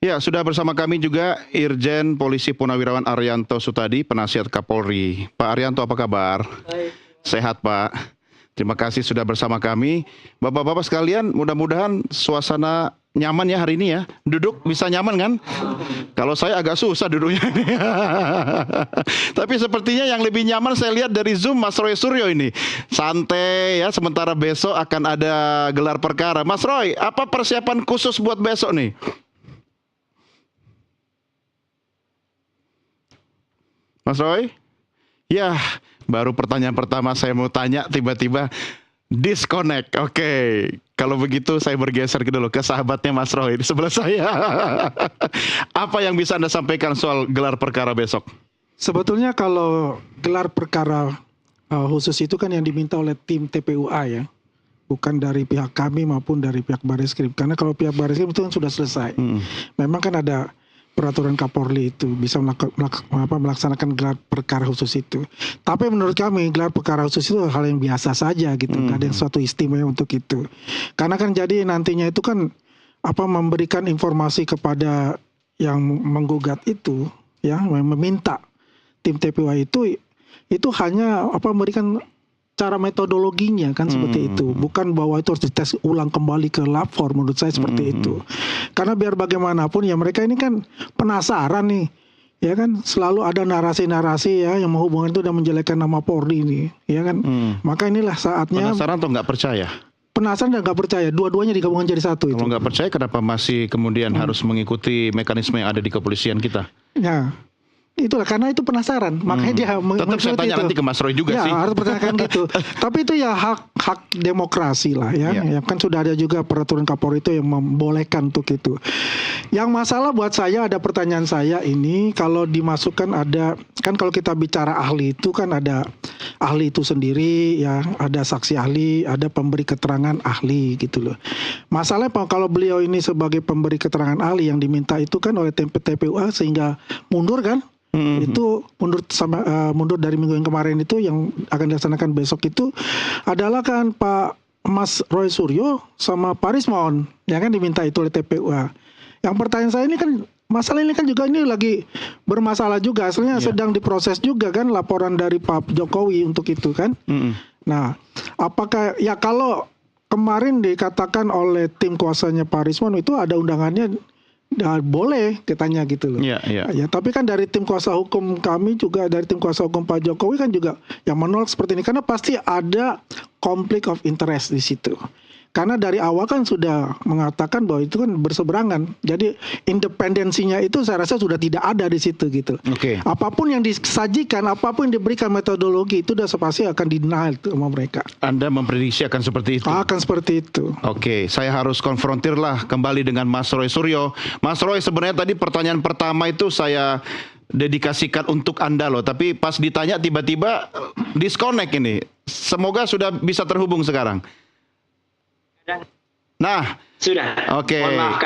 Ya, sudah bersama kami juga Irjen Polisi Purnawirawan Arianto Sutadi, Penasihat Kapolri. Pak Arianto, apa kabar? Baik. Sehat, Pak. Terima kasih sudah bersama kami. Bapak-bapak sekalian, mudah-mudahan suasana nyaman ya hari ini ya. Duduk bisa nyaman kan? Kalau saya agak susah duduknya. Tapi sepertinya yang lebih nyaman saya lihat dari Zoom Mas Roy Suryo ini. Santai ya, sementara besok akan ada gelar perkara. Mas Roy, apa persiapan khusus buat besok nih? Mas Roy? Ya, baru pertanyaan pertama saya mau tanya tiba-tiba disconnect. Oke, kalau begitu saya bergeser dulu ke sahabatnya Mas Roy di sebelah saya. Apa yang bisa Anda sampaikan soal gelar perkara besok? Sebetulnya kalau gelar perkara khusus itu kan yang diminta oleh tim TPUA ya, bukan dari pihak kami maupun dari pihak Bareskrim. Karena kalau pihak Bareskrim itu kan sudah selesai. Memang kan ada peraturan Kapolri itu bisa melaksanakan gelar perkara khusus itu. Tapi menurut kami gelar perkara khusus itu hal yang biasa saja gitu, nggak ada yang suatu istimewa untuk itu. Karena kan jadi nantinya itu kan memberikan informasi kepada yang menggugat itu, ya meminta tim TPUA itu hanya memberikan cara metodologinya kan seperti itu, bukan bahwa itu harus dites ulang kembali ke lapor. Menurut saya seperti itu, karena biar bagaimanapun ya mereka ini kan penasaran nih, ya kan selalu ada narasi-narasi ya yang menghubungkan itu dan menjelekkan nama Polri ini, ya kan. Maka inilah saatnya. Penasaran atau nggak percaya? Penasaran dan nggak percaya, dua-duanya digabungkan jadi satu. Kalau nggak percaya, kenapa masih kemudian harus mengikuti mekanisme yang ada di kepolisian kita? Ya. Itulah karena itu penasaran, makanya dia tetap saya tanya nanti ke Mas Roy juga ya, sih. harus pertanyakan gitu. Tapi itu ya hak demokrasi lah ya. Ya kan sudah ada juga peraturan Kapolri itu yang membolehkan untuk itu. Yang masalah buat saya ada pertanyaan saya ini kalau dimasukkan ada kan kalau kita bicara ahli itu kan ada ahli itu sendiri ya, ada saksi ahli, ada pemberi keterangan ahli gitu loh. Masalahnya kalau beliau ini sebagai pemberi keterangan ahli yang diminta itu kan oleh TPUA sehingga mundur kan? Itu mundur dari minggu yang kemarin itu yang akan dilaksanakan besok itu adalah kan Pak Mas Roy Suryo sama Pak Rismon yang kan diminta itu oleh TPUA. Yang pertanyaan saya ini kan masalah ini kan juga ini lagi bermasalah juga, aslinya sedang diproses juga kan laporan dari Pak Jokowi untuk itu kan. Nah, apakah ya kalau kemarin dikatakan oleh tim kuasanya Pak Rismon itu ada undangannya. Nah, boleh katanya gitu loh. Ya, tapi kan dari tim kuasa hukum kami juga, dari tim kuasa hukum Pak Jokowi kan juga yang menolak seperti ini karena pasti ada conflict of interest di situ. Karena dari awal kan sudah mengatakan bahwa itu kan berseberangan. Jadi independensinya itu saya rasa sudah tidak ada di situ gitu. Apapun yang disajikan, apapun yang diberikan metodologi itu sudah pasti akan denial sama mereka. Anda memprediksi akan seperti itu? Akan seperti itu. Oke, saya harus konfrontir lah kembali dengan Mas Roy Suryo. Mas Roy, sebenarnya tadi pertanyaan pertama itu saya dedikasikan untuk Anda loh. Tapi pas ditanya tiba-tiba disconnect ini. Semoga sudah bisa terhubung sekarang. Nah, sudah. Oke. Mohon maaf,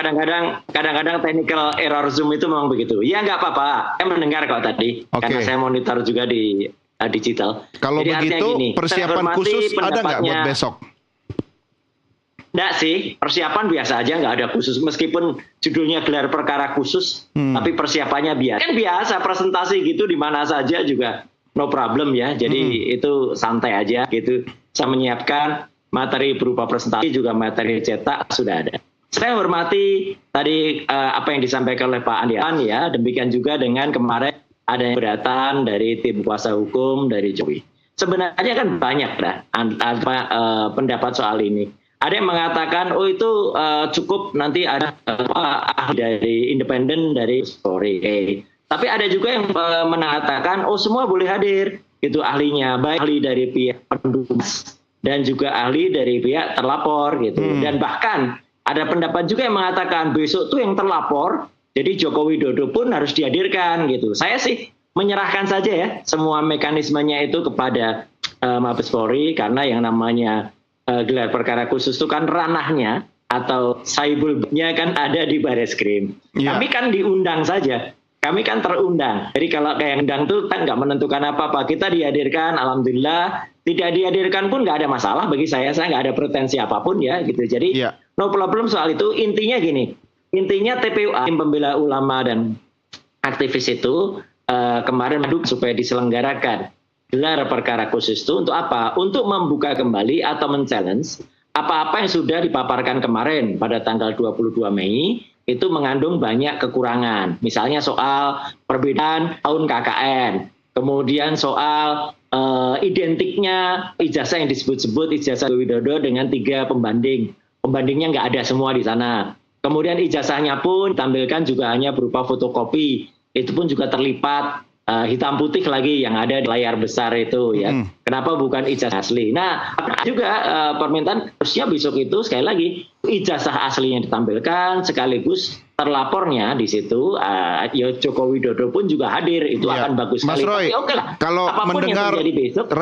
kadang-kadang technical error Zoom itu memang begitu. Ya nggak apa-apa. Saya mendengar kok tadi, karena saya monitor juga di digital. Kalau jadi begitu, persiapan khusus ada nggak buat besok? Nggak sih, persiapan biasa aja, nggak ada khusus. Meskipun judulnya gelar perkara khusus, tapi persiapannya biasa. Kan biasa, presentasi gitu di mana saja juga no problem ya. Jadi itu santai aja gitu. Saya menyiapkan materi berupa presentasi, juga materi cetak sudah ada. Saya hormati tadi apa yang disampaikan oleh Pak Andian ya, demikian juga dengan kemarin ada yang keberatan dari tim kuasa hukum dari Jokowi. Sebenarnya kan banyak pendapat soal ini. Ada yang mengatakan, oh itu cukup nanti ada ahli dari independen dari Polri. Tapi ada juga yang mengatakan, oh semua boleh hadir, itu ahlinya, baik ahli dari pihak pendukung dan juga ahli dari pihak terlapor gitu. Dan bahkan ada pendapat juga yang mengatakan besok tuh yang terlapor, jadi Joko Widodo pun harus dihadirkan gitu. Saya sih menyerahkan saja ya semua mekanismenya itu kepada Mabes Polri, karena yang namanya gelar perkara khusus itu kan ranahnya atau saibulnya kan ada di Bareskrim. Kami kan diundang saja. Kami kan terundang. Jadi kalau kayak undang tuh kan nggak menentukan apa-apa. Kita dihadirkan, alhamdulillah. Tidak dihadirkan pun nggak ada masalah bagi saya. Saya nggak ada pretensi apapun ya gitu. Jadi no problem soal itu. Intinya gini, Intinya TPUA, Tim Pembela Ulama dan Aktivis itu kemarin supaya diselenggarakan gelar perkara khusus itu untuk apa? Untuk membuka kembali atau men-challenge apa-apa yang sudah dipaparkan kemarin pada tanggal 22 Mei itu mengandung banyak kekurangan. Misalnya soal perbedaan tahun KKN, kemudian soal identiknya ijazah yang disebut-sebut ijazah Widodo dengan 3 pembanding. Pembandingnya nggak ada semua di sana. Kemudian ijazahnya pun ditampilkan juga hanya berupa fotokopi. Itu pun juga terlipat hitam putih lagi yang ada di layar besar itu ya. Kenapa bukan ijazah asli? Nah, juga permintaan harusnya besok itu sekali lagi ijazah aslinya ditampilkan sekaligus terlapornya di situ Joko Widodo pun juga hadir, itu akan bagus Mas sekali. Roy, Tapi lah, kalau mendengar besok,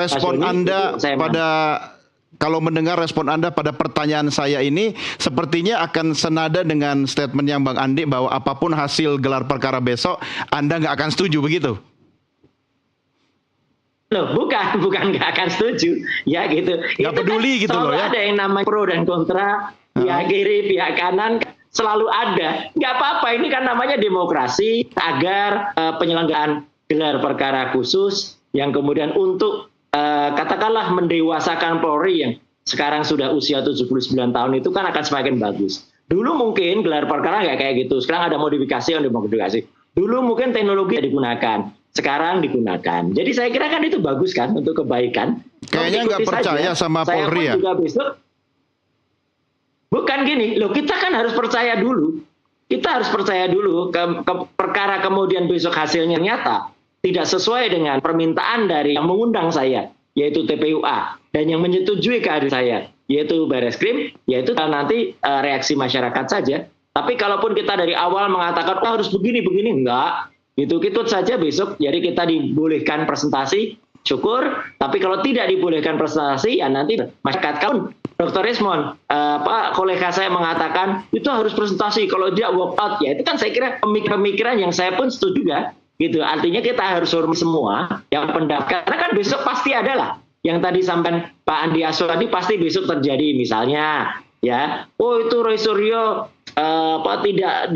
respon Anda pada pertanyaan saya ini sepertinya akan senada dengan statement yang Bang Andi bahwa apapun hasil gelar perkara besok Anda nggak akan setuju begitu? Loh, bukan nggak akan setuju, ya gitu. Nggak peduli gitu loh ya. Ada yang namanya pro dan kontra, pihak kiri, pihak kanan selalu ada. Nggak apa-apa, ini kan namanya demokrasi agar penyelenggaraan gelar perkara khusus yang kemudian untuk katakanlah mendewasakan Polri yang sekarang sudah usia 79 tahun itu kan akan semakin bagus. Dulu mungkin gelar perkara nggak kayak gitu, sekarang ada modifikasi. Dulu mungkin teknologi digunakan, sekarang digunakan. Jadi saya kira kan itu bagus kan untuk kebaikan. Kayaknya nggak percaya sama Polri ya? Juga besok, bukan gini, loh kita kan harus percaya dulu. Kita harus percaya dulu ke perkara kemudian besok hasilnya nyata tidak sesuai dengan permintaan dari yang mengundang saya, yaitu TPUA, dan yang menyetujui kehadiran saya, yaitu Bareskrim, yaitu nanti reaksi masyarakat saja. Tapi kalaupun kita dari awal mengatakan harus begini, enggak, gitu saja besok. Jadi kita dibolehkan presentasi, syukur. Tapi kalau tidak dibolehkan presentasi, ya nanti masyarakat kaum. Dr. Resmond, kolega saya mengatakan itu harus presentasi. Kalau dia walk out, ya itu kan saya kira pemikiran yang saya pun setuju juga. Gitu. Artinya kita harus hormati semua yang pendaftar. Karena kan besok pasti ada lah. Yang tadi sampaikan Pak Andi Aswadi pasti besok terjadi misalnya, ya. Oh itu Roy Suryo tidak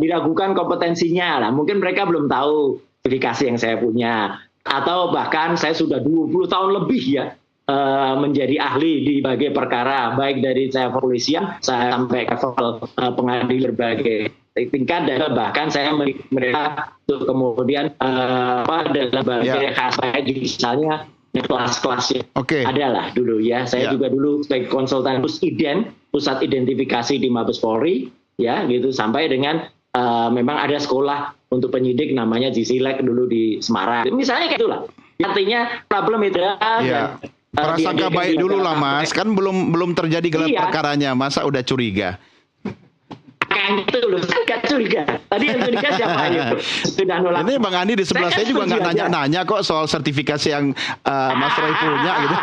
diragukan kompetensinya lah. Mungkin mereka belum tahu verifikasi yang saya punya, atau bahkan saya sudah 20 tahun lebih ya menjadi ahli di berbagai perkara, baik dari saya kepolisian saya sampai ke level pengadilan berbagai tingkat, dan bahkan saya mereka untuk kemudian dalam berbagai khas saya juga misalnya kelas-kelasnya adalah dulu ya. Saya juga dulu sebagai konsultan pusat identifikasi di Mabes Polri ya gitu, sampai dengan memang ada sekolah untuk penyidik namanya Jisilek dulu di Semarang. Misalnya kayak itulah. Artinya problem itu dan prasangka baik dulu lah Mas, kan belum terjadi gelar perkaranya, masa udah curiga? Itu loh, saya curiga. Tadi yang curiga siapa itu? Sudah nolak. Ini Bang Andi di sebelah saya juga nggak nanya-nanya kok soal sertifikasi yang Mas Roy punya gitu.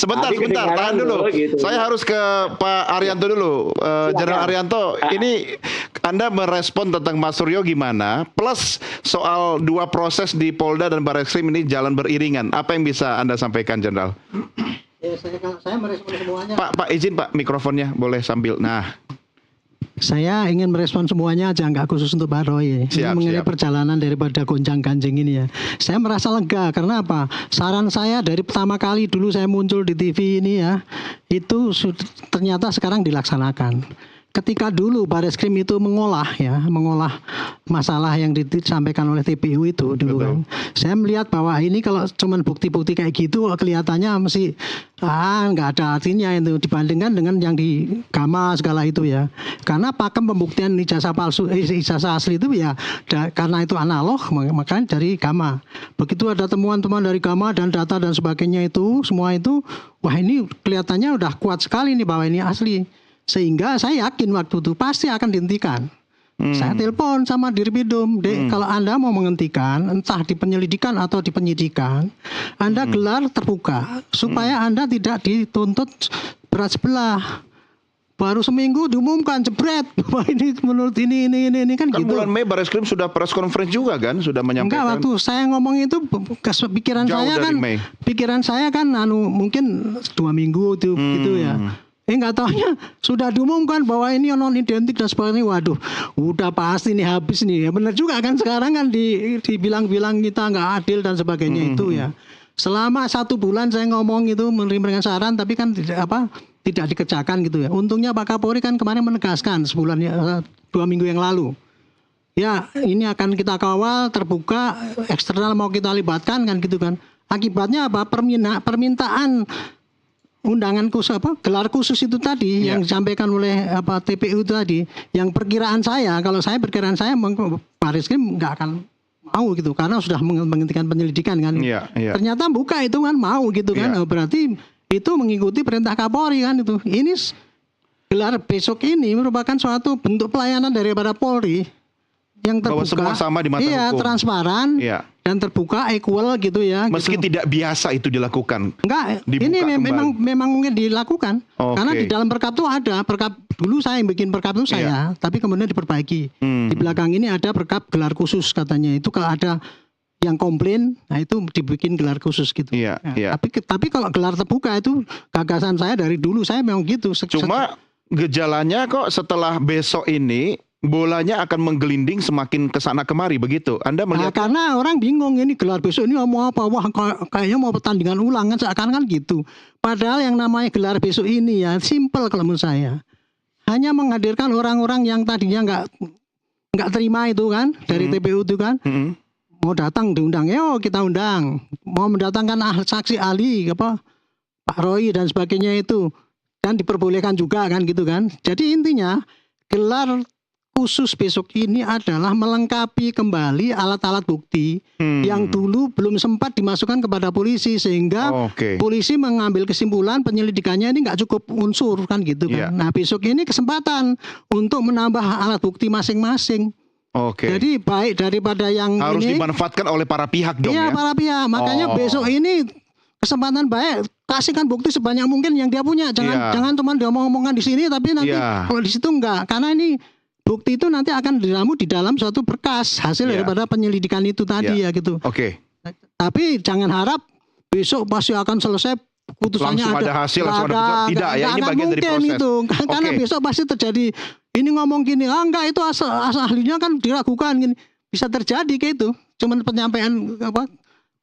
sebentar, tahan dulu. Gitu. Saya harus ke Pak Arianto dulu. Jenderal Arianto, ini Anda merespon tentang Mas Suryo gimana? Plus soal 2 proses di Polda dan Barreskrim ini jalan beriringan. Apa yang bisa Anda sampaikan, Jenderal? Ya, saya merespon semuanya. Pak izin Pak, mikrofonnya boleh sambil. Nah. Saya ingin merespon semuanya aja, nggak khusus untuk Pak Roy. Ini mengenai perjalanan daripada gonjang-ganjing ini ya. Saya merasa lega karena apa? Saran saya dari pertama kali dulu saya muncul di TV ini ya, itu ternyata sekarang dilaksanakan. Ketika dulu Barreskrim itu mengolah masalah yang disampaikan oleh TPU itu dulu kan. Saya melihat bahwa ini kalau cuman bukti-bukti kayak gitu kelihatannya masih nggak ada artinya itu dibandingkan dengan yang di Gama segala itu ya. Karena pakem pembuktian ijazah palsu, ijazah asli itu ya karena itu analog, makanya dari Gama. Begitu ada temuan-temuan dari Gama dan data dan sebagainya itu semua itu, wah ini kelihatannya udah kuat sekali nih bahwa ini asli. Sehingga saya yakin waktu itu pasti akan dihentikan. Saya telepon sama Dirpidum, kalau Anda mau menghentikan, entah di penyelidikan atau di penyidikan, Anda gelar terbuka supaya Anda tidak dituntut berat sebelah. Baru seminggu diumumkan jebret bahwa ini menurut ini kan gitu. Bulan Mei Barreskrim sudah press conference juga kan, sudah menyampaikan. Enggak, waktu saya ngomong itu pikiran saya kan mungkin 2 minggu itu gitu ya. Nggak taunya sudah diumumkan bahwa ini non identik dan sebagainya. Waduh, udah pasti nih habis nih. Ya benar juga kan sekarang kan dibilang-bilang kita nggak adil dan sebagainya itu ya. Selama 1 bulan saya ngomong itu menerima saran, tapi kan tidak dikerjakan gitu ya. Untungnya Pak Kapolri kan kemarin menegaskan 2 minggu yang lalu. Ya ini akan kita kawal, terbuka, eksternal mau kita libatkan kan gitu kan. Akibatnya apa? Permintaan undangan khusus gelar khusus itu tadi yang disampaikan oleh TPU itu tadi, yang perkiraan saya Barreskrim nggak akan mau gitu karena sudah menghentikan penyelidikan kan. Ternyata buka itu kan mau gitu kan. Berarti itu mengikuti perintah Kapolri kan itu. Ini gelar besok ini merupakan suatu bentuk pelayanan daripada Polri yang terbuka, bahwa semua sama di mata hukum, transparan dan terbuka, equal gitu ya. Meski gitu. tidak biasa itu dilakukan. Enggak, ini memang mungkin dilakukan. Karena di dalam perkap itu ada perkap dulu saya yang bikin perkap itu saya, tapi kemudian diperbaiki. Di belakang ini ada perkap gelar khusus katanya. Itu kalau ada yang komplain, nah itu dibikin gelar khusus gitu. Tapi kalau gelar terbuka itu gagasan saya dari dulu, saya memang gitu. Cuma gejalanya kok setelah besok ini bolanya akan menggelinding semakin kesana kemari begitu. Anda melihat? Karena orang bingung ini gelar besok ini mau apa? Wah kayaknya mau pertandingan ulang kan seakan kan gitu. Padahal yang namanya gelar besok ini ya simple kalau menurut saya. Hanya menghadirkan orang-orang yang tadinya nggak terima itu kan dari TPU itu kan. Mau datang diundang, kita undang. Mau mendatangkan saksi ahli Pak Roy dan sebagainya itu dan diperbolehkan juga kan gitu kan. Jadi intinya gelar khusus besok ini adalah melengkapi kembali alat-alat bukti yang dulu belum sempat dimasukkan kepada polisi sehingga polisi mengambil kesimpulan penyelidikannya ini nggak cukup unsur kan gitu kan. Nah besok ini kesempatan untuk menambah alat bukti masing-masing. Jadi baik daripada yang harus ini dimanfaatkan oleh para pihak dong ya. Iya para pihak. Makanya besok ini kesempatan baik, kasihkan bukti sebanyak mungkin yang dia punya. Jangan cuma dia ngomongkan di sini tapi nanti kalau di situ enggak. Karena ini bukti itu nanti akan diramu di dalam suatu berkas hasil daripada penyelidikan itu tadi ya gitu. Tapi jangan harap besok pasti akan selesai putusannya langsung ada hasil, langsung ada putusan. Tidak ya, ini bagian dari proses. Itu. Karena besok pasti terjadi ini ngomong gini, enggak itu asal ahlinya kan diragukan gini. Bisa terjadi kayak itu. Cuman penyampaian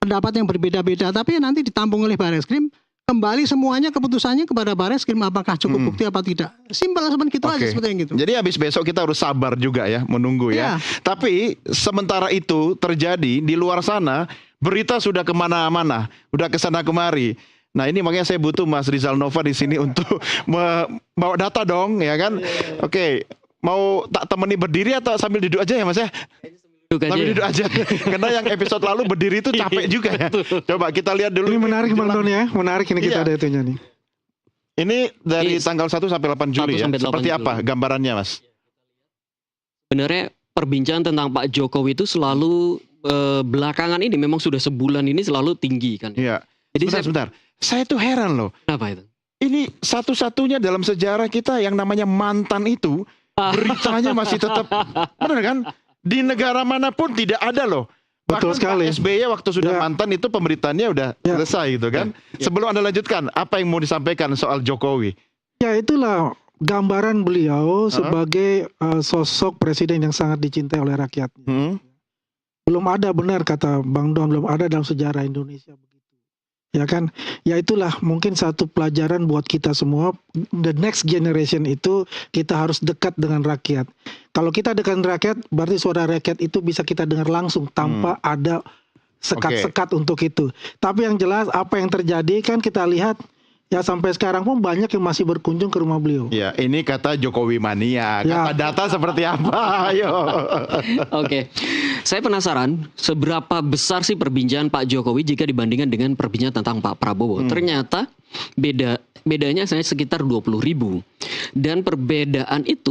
pendapat yang berbeda-beda tapi nanti ditampung oleh Barreskrim. Kembali semuanya keputusannya kepada Barreskrim apakah cukup bukti apa tidak. Simpel seperti itu aja seperti yang gitu. Jadi habis besok kita harus sabar juga ya menunggu ya. Tapi sementara itu terjadi di luar sana berita sudah kemana-mana, udah kesana kemari. Nah ini makanya saya butuh Mas Rizal Nova di sini untuk bawa data dong ya kan. Mau tak temani berdiri atau sambil duduk aja ya Mas ya? Sambil duduk aja. Karena yang episode lalu berdiri itu capek juga ya. Coba kita lihat dulu. Ini menarik Bang Don ya. Menarik ini kita ada itunya nih. Ini dari tanggal 1 sampai 8 Juli ya. Seperti apa gambarannya Mas? Sebenarnya perbincangan tentang Pak Jokowi itu selalu belakangan ini memang sudah sebulan ini selalu tinggi kan. Iya. Jadi sebentar. Saya tuh heran loh. Apa itu? Ini satu-satunya dalam sejarah kita yang namanya mantan itu beritanya masih tetap benar kan? Di negara manapun tidak ada loh. Betul sekali. Pak SBY waktu sudah mantan itu pemberitaannya udah selesai gitu kan. Sebelum Anda lanjutkan, apa yang mau disampaikan soal Jokowi? Ya itulah gambaran beliau sebagai sosok presiden yang sangat dicintai oleh rakyat. Belum ada benar kata Bang Don, belum ada dalam sejarah Indonesia begitu. Ya kan, ya itulah mungkin satu pelajaran buat kita semua. The next generation itu kita harus dekat dengan rakyat. Kalau kita dekat dengan rakyat, berarti suara rakyat itu bisa kita dengar langsung tanpa ada sekat-sekat untuk itu. Tapi yang jelas apa yang terjadi kan kita lihat ya sampai sekarang pun banyak yang masih berkunjung ke rumah beliau. Ya ini kata Jokowi mania, kata data seperti apa? Ayo. Saya penasaran seberapa besar sih perbincangan Pak Jokowi jika dibandingkan dengan perbincangan tentang Pak Prabowo. Ternyata bedanya saya sekitar 20.000 dan perbedaan itu